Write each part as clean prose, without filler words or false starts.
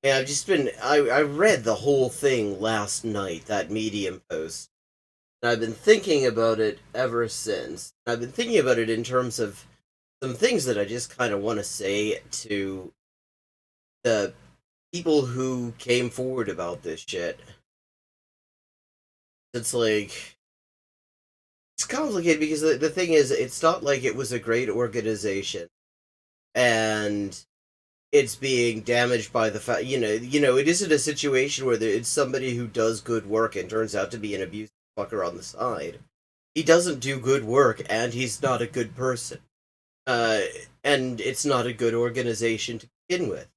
Yeah, I've just been. I read the whole thing last night, that Medium post, and I've been thinking about it ever since. I've been thinking about it in terms of some things that I just kind of want to say to the people who came forward about this shit. It's like, it's complicated because the thing is, it's not like it was a great organization and it's being damaged by the fact, it isn't a situation where it's somebody who does good work and turns out to be an abusive fucker on the side. He doesn't do good work and he's not a good person. Uh, and it's not a good organization to begin with.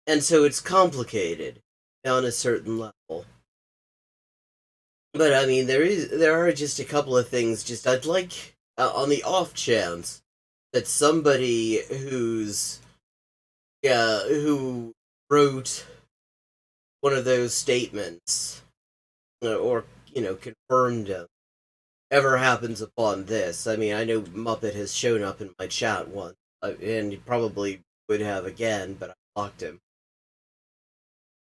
And so it's complicated on a certain level. But I mean, there are just a couple of things. Just I'd like, on the off chance that somebody who wrote one of those statements, or confirmed ever happens upon this. I mean, I know Muppet has shown up in my chat once, and he probably would have again, but I blocked him.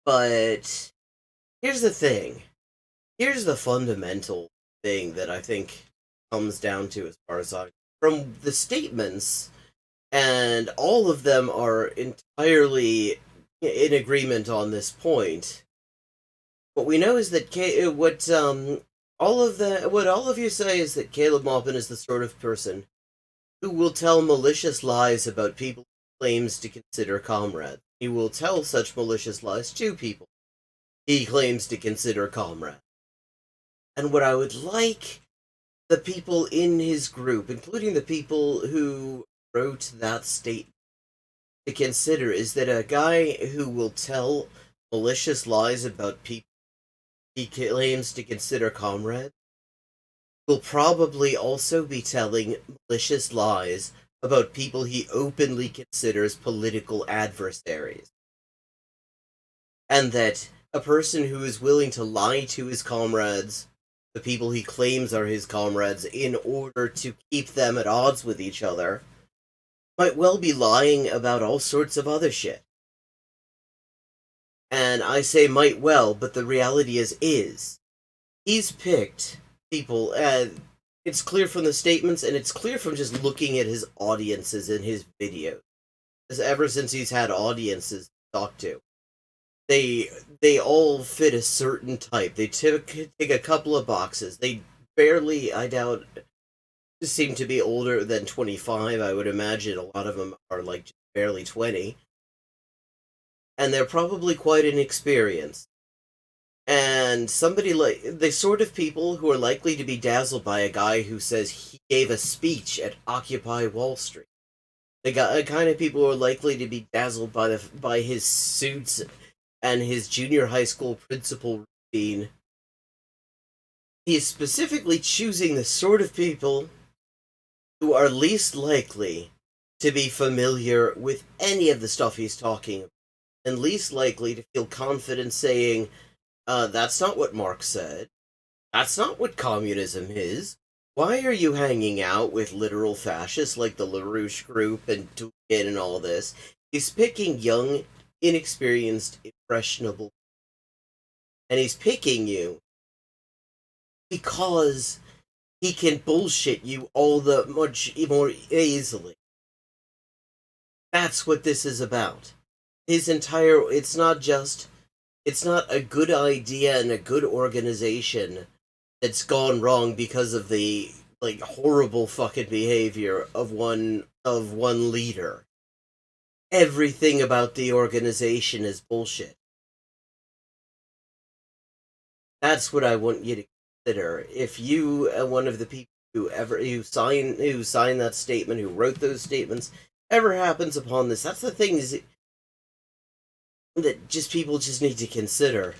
But here's the thing. Here's the fundamental thing that I think comes down to, as far as from the statements, and all of them are entirely in agreement on this point. What we know is that what all of you say is that Caleb Maupin is the sort of person who will tell malicious lies about people he claims to consider comrades. He will tell such malicious lies to people he claims to consider comrades. And what I would like the people in his group, including the people who wrote that statement, to consider is that a guy who will tell malicious lies about people he claims to consider comrades will probably also be telling malicious lies about people he openly considers political adversaries. And that a person who is willing to lie to his comrades, the people he claims are his comrades, in order to keep them at odds with each other, might well be lying about all sorts of other shit. And I say might well, but the reality is. He's picked people, it's clear from the statements, and it's clear from just looking at his audiences in his videos. Because ever since he's had audiences to talk to, they all fit a certain type. They take a couple of boxes. They barely, I doubt, seem to be older than 25. I would imagine a lot of them are like just barely 20. And they're probably quite inexperienced. And somebody like the sort of people who are likely to be dazzled by a guy who says he gave a speech at Occupy Wall Street. The kind of people who are likely to be dazzled by his suits and his junior high school principal routine. He is specifically choosing the sort of people who are least likely to be familiar with any of the stuff he's talking about, and least likely to feel confident saying, that's not what Marx said. That's not what communism is. Why are you hanging out with literal fascists like the LaRouche group and Tukin and all this? He's picking young, inexperienced, impressionable. And he's picking you because he can bullshit you all the much more easily. That's what this is about. It's not a good idea and a good organization that's gone wrong because of the horrible fucking behavior of one leader. Everything about the organization is bullshit. That's what I want you to consider. If you one of the people who signed that statement, who wrote those statements, ever happens upon this, that's the thing is that just people just need to consider.